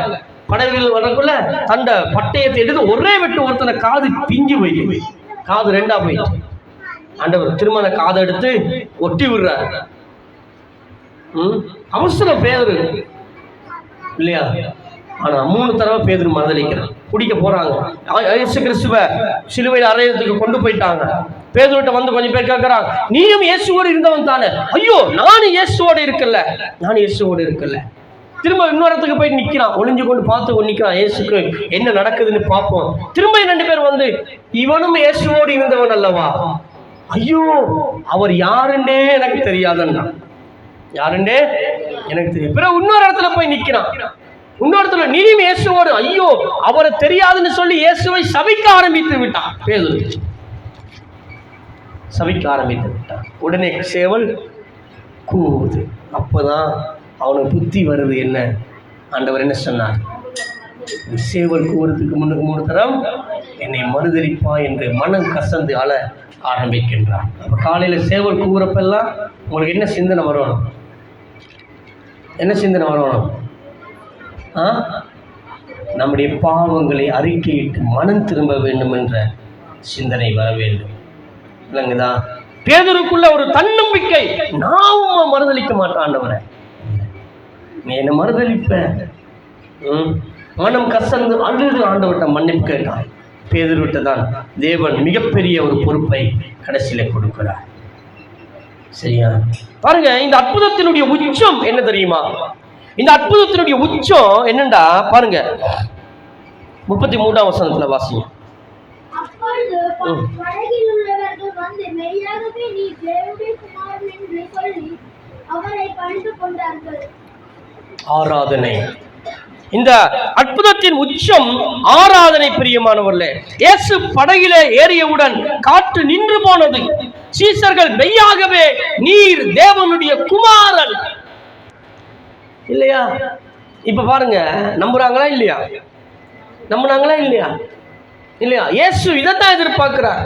படகுகள் வரக்குள்ள தண்ட பட்டயத்தை எடுத்து ஒரே வெட்டு ஒருத்தனை காது பிஞ்சு போயிட்டு, காது 2ஆ போயிட்டு, ஆண்டவர் திருமண காதை எடுத்து ஒட்டி விடுறார். அவசரம் பேதுரு இல்லையா? ஆனா 3 தடவை பேதுரு மறுதளிக்கிறான். பிடிக்க போறாங்க. இயேசு கிறிஸ்துவ சிலுவையில் அறையறதுக்கு கொண்டு போயிட்டாங்க. பேதுருட்ட வந்து கொஞ்சம் பேர் கேட்கிறாங்க, நீயும் இயேசுவோடு இருந்தவன் தானே? ஐயோ, நானும் இயேசுவோடு இருக்கல, நானும் இயேசுவோடு இருக்கல. திரும்ப இன்னொரு இடத்துக்கு போய் நிக்கிறான், ஒளிஞ்சு கொண்டு பார்த்து நிக்கிறான், இயேசுக்கு என்ன நடக்குதுன்னு பார்ப்போம். திரும்ப 2 பேர் வந்து, இவனும் இயேசுவோடு இருந்தவன் அல்லவா? ஐயோ, அவர் யாருன்னே எனக்கு தெரியாதுன்னா, யாருன்னே எனக்கு தெரியும். பிறகு இன்னொரு இடத்துல போய் நிக்கிறான், இன்னொரு இடத்துல நீயும் இயேசுவோடு, ஐயோ அவரை தெரியாதுன்னு சொல்லி இயேசுவை சபிக்க ஆரம்பித்து விட்டான். பேதுரு சபிக்க ஆரம்பித்து விட்டான். உடனே சேவல் கூவுது. அப்பதான் அவனுக்கு புத்தி வருது. என்ன ஆண்டவர் என்ன சொன்னார்? சேவல் கூவுறதுக்கு முன்னுக்கு 3 தரம் என்னை மறுதலிப்பா என்று மனம் கசந்து அழ ஆரம்பிக்கின்றான். அப்ப காலையில சேவல் கூவுறப்பெல்லாம் உங்களுக்கு என்ன சிந்தனை வரணும்? என்ன சிந்தனை வரணும்? நம்முடைய பாவங்களை அறிக்கையிட்டு மனம் திரும்ப வேண்டும் என்ற சிந்தனை வர வேண்டும். இல்லைங்கதா? பேதுருக்குள்ள ஒரு தன்னம்பிக்கை, நான் மறுதலிக்க மாட்டேன் ஆண்டவரை, நீ என்ன மறுதலிப்ப. மனம் கசந்து அழுது ஆண்டவர்கிட்ட மன்னிப்பு கேட்டான். பேதுருவிட்ட தான் தேவன் மிகப்பெரிய ஒரு பொறுப்பை கடைசியில கொடுக்கிறார். சரியா? பாருங்க, இந்த அற்புதத்தினுடைய உச்சம் என்ன தெரியுமா? இந்த அற்புதத்தினுடைய உச்சம் என்னண்டா பாருங்க, 33ஆம் வசனத்துல வாசிங்க. ஆராதனை. இந்த அற்புதத்தின் உச்சம் ஆராதனை. பிரியமானவர்களே, இயேசு படகிலே ஏறியவுடன் காற்று நின்று போனது. சீசர்கள் மெய்யாகவே நீர் தேவனுடைய குமாரன் இல்லையா? இப்ப பாருங்க, நம்புறாங்களா இல்லையா? நம்புனாங்களா இல்லையா? இல்லையா? இயேசு இதைத்தான் எதிர்பார்க்கிறார்.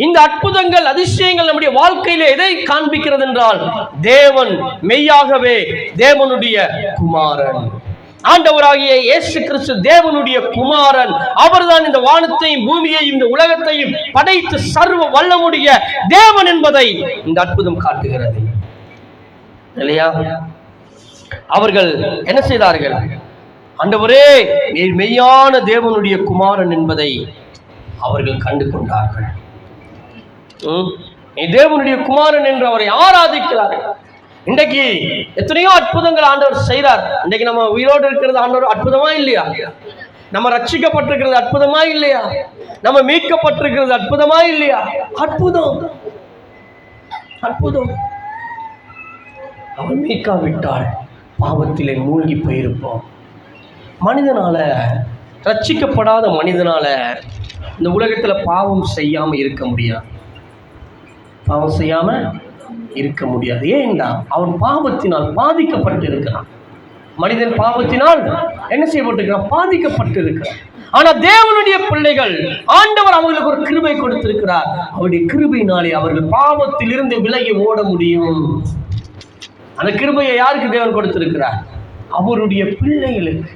இந்த அற்புதங்கள் அதிசயங்கள் நம்முடைய வாழ்க்கையில எதை காண்பிக்கிறது என்றால், தேவன் மெய்யாகவே தேவனுடைய குமாரன். ஆண்டவராகிய இயேசு கிறிஸ்து தேவனுடைய குமாரன். அவர்தான் இந்த வானத்தையும் பூமியையும் இந்த உலகத்தையும் படைத்து சர்வ வல்லமுடைய தேவன் என்பதை இந்த அற்புதம் காட்டுகிறது இல்லையா? அவர்கள் என்ன செய்தார்கள்? ஆண்டவரே, நீர் மெய்யான தேவனுடைய குமாரன் என்பதை அவர்கள் கண்டு கொண்டார்கள். தேவனுடைய குமாரன் என்று அவரை ஆராதிக்கிறார்கள். இன்றைக்கு எத்தனையோ அற்புதங்கள் ஆண்டவர் செய்கிறார். இன்றைக்கு நம்ம உயிரோடு இருக்கிறது ஆண்டவர் அற்புதமா இல்லையா? நம்ம ரட்சிக்கப்பட்டிருக்கிறது அற்புதமா இல்லையா? நம்ம மீட்கப்பட்டிருக்கிறது அற்புதமா இல்லையா? அற்புதம், அற்புதம். அவர் மீட்காவிட்டால் பாவத்திலே மூழ்கி போயிருப்போம். மனிதனால, ரட்சிக்கப்படாத மனிதனால இந்த உலகத்துல பாவம் செய்யாம இருக்க முடியாது. பாவம் செய்யாம இருக்க முடியாது. ஏன்டா? அவன் பாவத்தினால் பாதிக்கப்பட்டு இருக்கிறான். மனிதன் பாவத்தினால் என்ன செய்யப்பட்டிருக்கிறான்? பாதிக்கப்பட்டு இருக்கிறான். ஆனா தேவனுடைய பிள்ளைகள், ஆண்டவர் அவர்களுக்கு ஒரு கிருபை கொடுத்திருக்கிறார். அவருடைய கிருபையினாலே அவர்கள் பாவத்தில் இருந்து விலகி ஓட முடியும். அந்த கிருபையை யாருக்கு தேவன் கொடுத்திருக்கிறார்? அவருடைய பிள்ளைகளுக்கு,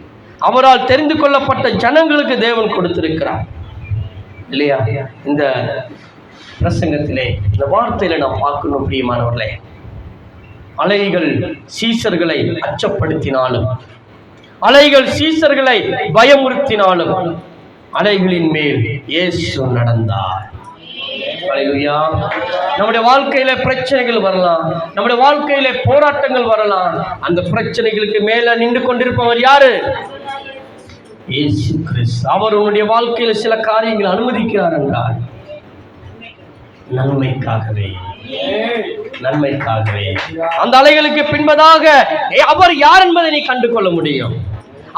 அவரால் தெரிந்து கொள்ளப்பட்ட ஜனங்களுக்கு தேவன் கொடுத்திருக்கிறார் இல்லையா? இந்த பிரசங்கத்திலே, இந்த வார்த்தையில நாம் பார்க்கணும் பிரியமானவர்களே, அலைகள் சீசர்களை அச்சப்படுத்தினாலும், அலைகள் சீசர்களை பயமுறுத்தினாலும், அலைகளின் மேல் இயேசு நடந்தார். ஹல்லேலூயா. நம்முடைய வாழ்க்கையில பிரச்சனைகள் வரலாம், நம்முடைய வாழ்க்கையில போராட்டங்கள் வரலாம். அந்த பிரச்சனைகளுக்கு மேல நின்று கொண்டிருப்பவர் யாரு? இயேசு கிறிஸ்து. அவர் உன்னுடைய வாழ்க்கையில சில காரியங்களை அனுமதிக்கிறார் என்றால் நன்மைக்காகவே, நன்மைக்காகவே. அந்த அலைகளுக்கு பின்பதாக அவர் யார் என்பதை நீ கண்டு கொள்ள முடியும்.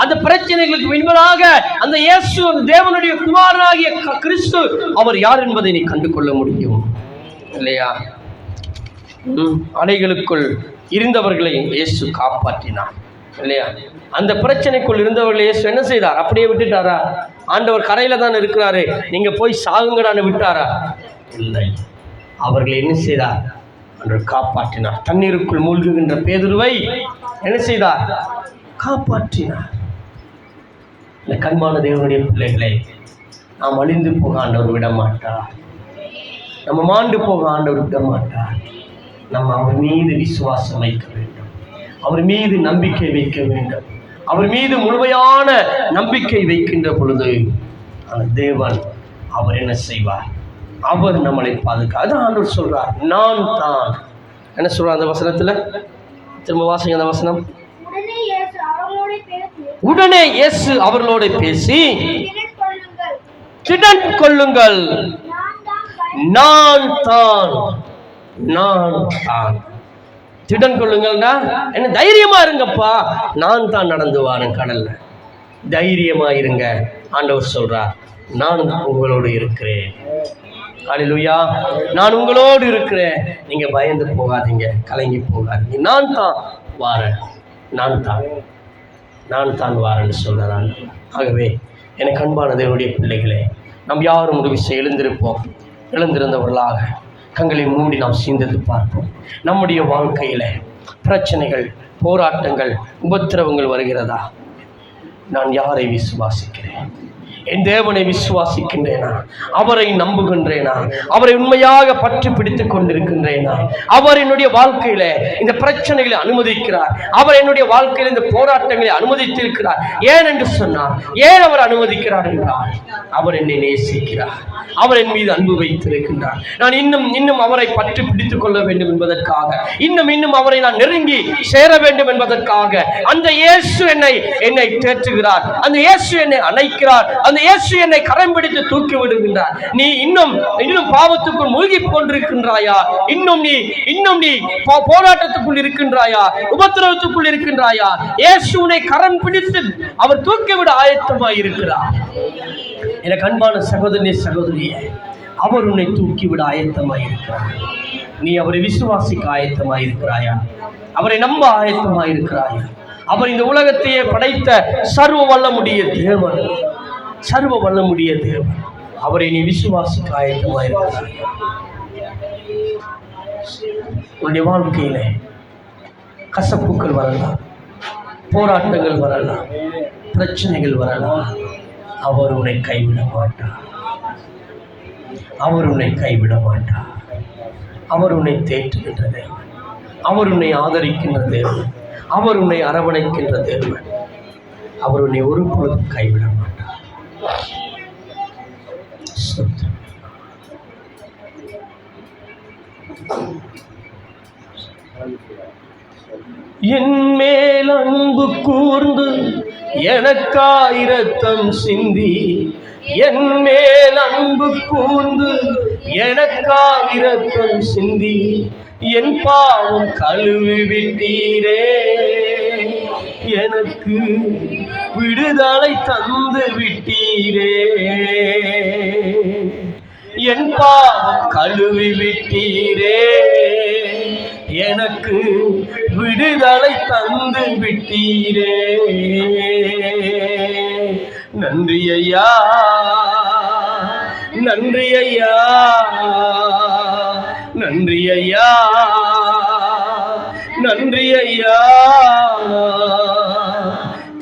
அந்த பிரச்சனைகளுக்கு பின்பதாக அந்த இயேசு, தேவனுடைய குமாரனாகிய கிறிஸ்து, அவர் யார் என்பதை நீ கண்டு கொள்ள முடியும் இல்லையா? அலைகளுக்குள் இருந்தவர்களை இயேசு காப்பாற்றினார் இல்லையா? அந்த பிரச்சனைக்குள் இருந்தவர்களை இயேசு என்ன செய்தார்? அப்படியே விட்டுட்டாரா? ஆண்டவர் கரையில தான் இருக்கிறாரு, நீங்க போய் சாகுங்கடான்னு விட்டாரா? இல்லை. அவர்களை என்ன செய்தார்? ஆண்டவர் காப்பாற்றினார். தண்ணீருக்குள் மூழ்குகின்ற பேதுருவை என்ன செய்தார்? காப்பாற்றினார். இந்த கண்பான தேவனுடைய பிள்ளைகளை, நாம் அழிந்து போக ஆண்டவர் விட மாட்டார். நம்ம மாண்டு போக ஆண்டவர் விட மாட்டார். நம்ம அவர் மீது விசுவாசம் வைக்க வேண்டும், அவர் மீது நம்பிக்கை வைக்க வேண்டும். அவர் மீது முழுமையான நம்பிக்கை வைக்கின்ற பொழுது அந்த தேவன் அவர் என்ன செய்வார்? அவர் நம்மளை பாதுகாக்க. அதான் ஆண்டவர் சொல்றார், நான் தான். என்ன சொல்றார் அந்த வசனத்துல? திரும்ப வாசிங்க அந்த வசனம். உடனே இயேசு அவர்களோட பேசி, திடன் கொள்ளுங்கள், நான் தான், நான் தான். திடன் கொள்ளுங்கள்னா என்ன? தைரியமா இருங்கப்பா, நான் தான் நடந்து வாரேன் கடல்ல, தைரியமா இருங்க. ஆண்டவர் சொல்றார், நான் உங்களோடு இருக்கிறேன். அல்லேலூயா. நான் உங்களோடு இருக்கிறேன், நீங்க பயந்து போகாதீங்க, கலங்கி போகாதீங்க, நான் தான் வாரேன், நான் தான் வாரேன்னு சொல்றான். ஆகவே எனக்கு அன்பான தேவனுடைய பிள்ளைகளே, நாம் யாரும் ஒரு விஷயம் எழுந்திருந்தவர்களாக கண்களை மூடி நாம் சிந்தித்து பார்ப்போம். நம்முடைய வாழ்க்கையில பிரச்சனைகள், போராட்டங்கள், உபத்திரவங்கள் வருகிறதா? நான் யாரை விசுவாசிக்கிறேன்? என் தேவனை விசுவாசிக்கின்றேனா? அவரை நம்புகின்றேனா? அவரை உண்மையாக பற்றி பிடித்துக் கொண்டிருக்கின்றேனா? அவர் என்னுடைய வாழ்க்கையில இந்த பிரச்சனைகளை அனுமதிக்கிறார், அவர் என்னுடைய வாழ்க்கையில இந்த போராட்டங்களை அனுமதித்திருக்கிறார். ஏன் என்று சொன்னார், ஏன் அவர் அனுமதிக்கிறார் என்றால், அவர் என்னை நேசிக்கிறார், அவர் என் மீது அன்பு வைத்திருக்கின்றார். நான் இன்னும் அவரை பற்றி பிடித்துக் கொள்ள வேண்டும் என்பதற்காக, இன்னும் அவரை நான் நெருங்கி சேர வேண்டும் என்பதற்காக அந்த இயேசு என்னை தேற்றுகிறார், அந்த இயேசு என்னை அணைக்கிறார், அந்த இயேசு என்னை கரம் பிடித்து தூக்கி விடுகின்றார். நீ இன்னும் பாவத்துக்குள் மூழ்கி கொண்டிருக்கின்றாயா? இன்னும் நீ போராட்டத்துக்குள் இருக்கின்றாயா? உபத்திரவத்துக்குள் இருக்கின்றாயா? இயேசு உன்னை கரம் பிடித்து அவர் தூக்கிவிட ஆயத்தமாய் இருக்கிறார். எனக்கு அன்பான சகோதரனே, சகோதரியே, அவர் உன்னை தூக்கிவிட ஆயத்தமாய் இருக்கிறார். நீ அவரை விசுவாசிக்க ஆயத்தமாய் இருக்கிறாயா? அவரை நம்ப ஆயத்தமாய் இருக்கிறாயா? அவர் இந்த உலகத்தையே படைத்த சர்வ வல்லமுடைய தேவன், சர்வ வல்லமுடைய தேவன். அவரை நீ விசுவாசிக்க ஆயத்தமாய் இருக்கிறாயா? உன்னுடைய வாழ்க்கையில கசப்புக்கள் வரலாம், போராட்டங்கள் வரலாம், பிரச்சனைகள் வரலாம். அவர் உன்னை கைவிட மாட்டார், அவர் உன்னை கைவிட மாட்டார். அவர் உன்னை தேற்றுகின்ற தேவன், அவர் உன்னை ஆதரிக்கின்ற தேவன், அவர் உன்னை அரவணைக்கின்ற தேவன். அவர் உன்னை ஒரு பொழுதும் கைவிட மாட்டார். என் மேல் அன்பு கூர்ந்து எனக்காய் இரத்தம் சிந்தி, என் மேல் அன்பு கூர்ந்து எனக்காய் இரத்தம் சிந்தி, என் பாவம் கழுவி விட்டீரே, எனக்கு விடுதலை தந்து விட்டீரே, என் பாவம் கழுவி விட்டீரே, எனக்கு விடுதலை தந்து விட்டீரே. நன்றி ஐயா, நன்றி ஐயா, நன்றி ஐயா, நன்றி ஐயா.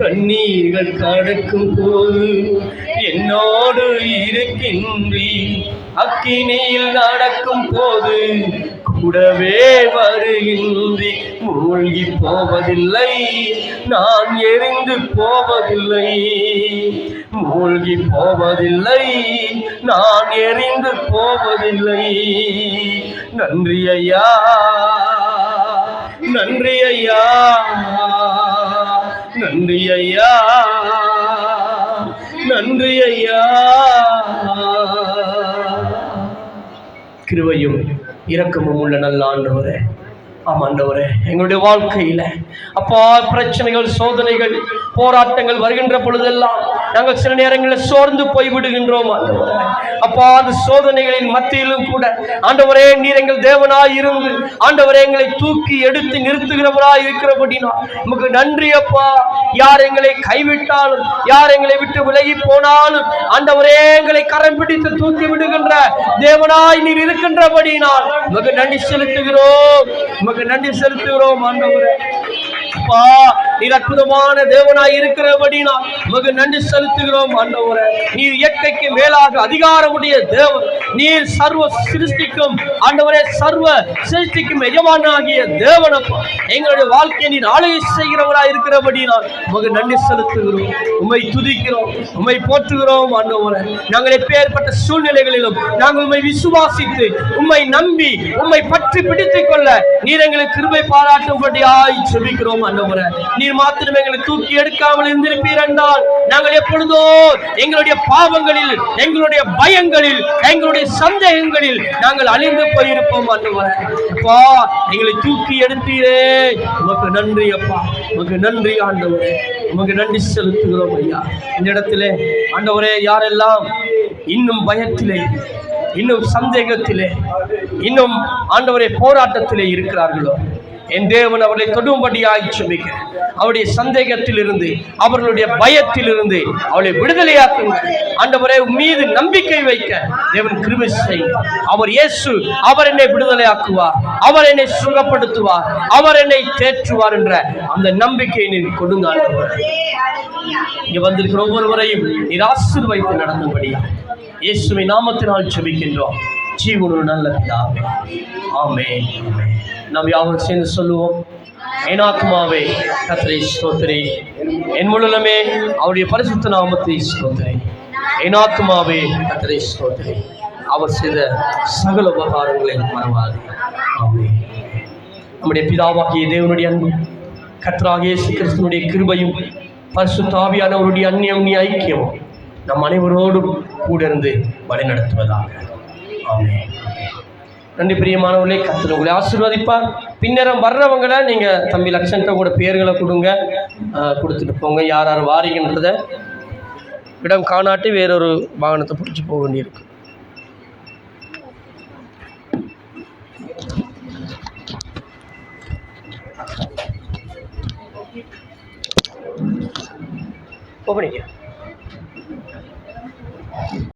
தண்ணீர்கள் கடக்கும் போது என்னோடு இருக்கின்றீ, அக்கினியில் நடக்கும் போது கூடவே வருகின்றி. மூழ்கி போவதில்லை, நான் எரிந்து போவதில்லை, மூழ்கி போவதில்லை, நான் எரிந்து போவதில்லை. நன்றி ஐயா, நன்றி ஐயா, நன்றி ஐயா, நன்றி ஐயா. கிருபையும் இரக்கமும் உள்ள நல்ல ஆண்டவரே, ஆமாண்டவரே, எங்களுடைய வாழ்க்கையில அப்பா பிரச்சனைகள், சோதனைகள், போராட்டங்கள் வருகின்ற பொழுதெல்லாம் நாங்கள் சில நேரங்களில் சோர்ந்து போய் விடுகின்றோம் ஆண்டவரே. அப்பா அந்த சோதனைகளின் மத்தியிலும் கூட ஆண்டவரே, நீர் எங்கள் தேவனாய் இருந்து ஆண்டவரே எங்களை தூக்கி எடுத்து நிறுத்துகிறவராய் இருக்கிறபடினா நமக்கு நன்றி அப்பா. யார் எங்களை கைவிட்டாலும், யார் எங்களை விட்டு விலகி போனாலும் ஆண்டவரே எங்களை கரம் பிடித்து தூக்கி விடுகின்ற தேவனாய் நீர் இருக்கின்றபடினால் நமக்கு நன்றி செலுத்துகிறோம், நமக்கு நன்றி செலுத்துகிறோம் ஆண்டவரே. அப்பா நீர் அற்புதமான தேவனாய் இருக்கிறபடினால் நமக்கு நன்றி செலுத்துகிறோம் ஆண்டவரே. நீர் இயற்கைக்கு மேலாக அதிகாரமுடைய தேவன், நீர் சர்வ சிருஷ்டிக்கும் ஆண்டவரே, சர்வ சிருஷ்டிக்கும் எஜமானாகிய தேவனப்பா, எங்களுடைய வாழ்க்கையை நீர் ஆளுகை செய்கிறவராய் இருக்கிறபடி நான் உமக்கு நன்றி செலுத்துகிறோம். உம்மை துதிக்கிறோம், உம்மை போற்றுகிறோம். ஆண்டவரே, நாங்கள் எப்பேற்பட்ட சூழ்நிலைகளிலும் நாங்கள் உம்மை விசுவாசித்து உம்மை நம்பி உம்மை பற்றி பிடித்துக் கொள்ள நீர் எங்களுக்கு கிருபை பாராட்டும்படியாய் ஜெபிக்கிறோம். ஆண்டவரே, நீர் மாத்திரம் எங்களை தூக்கி எடுக்காமல் இருந்திருப்பீர் என்றால் நாங்கள் எப்பொழுதோ எங்களுடைய பாவங்களில், எங்களுடைய பயங்களில், எங்களுடைய சந்தேகங்களில் நாங்கள் அழிந்து போயிருப்போம். ஆண்டவரே, அப்பா, எங்களை தூக்கி எடுத்தீரே, உமக்கு நன்றி அப்பா, உமக்கு நன்றி ஆண்டவரே, உமக்கு நன்றி செலுத்துகிறோம் ஐயா. இந்த இடத்திலே ஆண்டவரே, யாரெல்லாம் இன்னும் பயத்திலே, இன்னும் சந்தேகத்திலே, இன்னும் ஆண்டவரே போராட்டத்திலே இருக்கிறார்களோ, என் தேவன் அவர்களை தொடும்படியாய் ஜெபிக்கிறேன். அவருடைய சந்தேகத்தில் இருந்து, அவர்களுடைய பயத்தில் இருந்து அவளை விடுதலையாக்குங்க ஆண்டவரே. மீது நம்பிக்கை வைக்க தேவன் கிருபை செய்யும். அவர் இயேசு, அவர் என்னை விடுதலையாக்குவார், அவர் என்னை சுகப்படுத்துவார், அவர் என்னை தேற்றுவார் என்ற அந்த நம்பிக்கையை நீர் கொடுங்க ஆண்டவரே. இங்க வந்திருக்கிற ஒவ்வொருவரையும் நீர் ஆசீர்வதித்து நடந்தபடியா இயேசுவின் நாமத்தினால் ஜெபிக்கின்றோம் ஜீவனுள்ள நல்ல பிதாவே, ஆமென். நாம் யாவரும் சேர்ந்து சொல்லுவோம். என் ஆத்துமாவே கர்த்தரை ஸ்தோத்திரி, என் முழுமே அவருடைய பரிசுத்த நாமத்தை ஸ்தோத்திரி. என் ஆத்துமாவே கர்த்தரை ஸ்தோத்திரி, அவர் செய்த சகல உபகாரங்களை மறவாதே. ஆமென். நம்முடைய பிதாவாகிய தேவனுடைய அன்பு, கர்த்தராகிய இயேசு கிறிஸ்துவினுடைய கிருபையும், பரிசுத்த ஆவியானவருடைய அந்நிய ஐக்கியமும் நம் அனைவரோடும் கூட இருந்து வழிநடத்துவதாக. ஆமென். நன்றி பிரியமானவர்களே, கர்த்தர் உங்களை ஆசீர்வதிப்பார். பின்னரம் வர்றவங்களை நீங்கள் தம்பி லட்சண்ட கூட பேர்களை கொடுங்க, கொடுத்துட்டு போங்க. யார் யார் வாரீங்கன்றதை இடம் காணாட்டி வேறொரு வாகனத்தை பிடிச்சி போக வேண்டியிருக்கு. போகிறீங்க.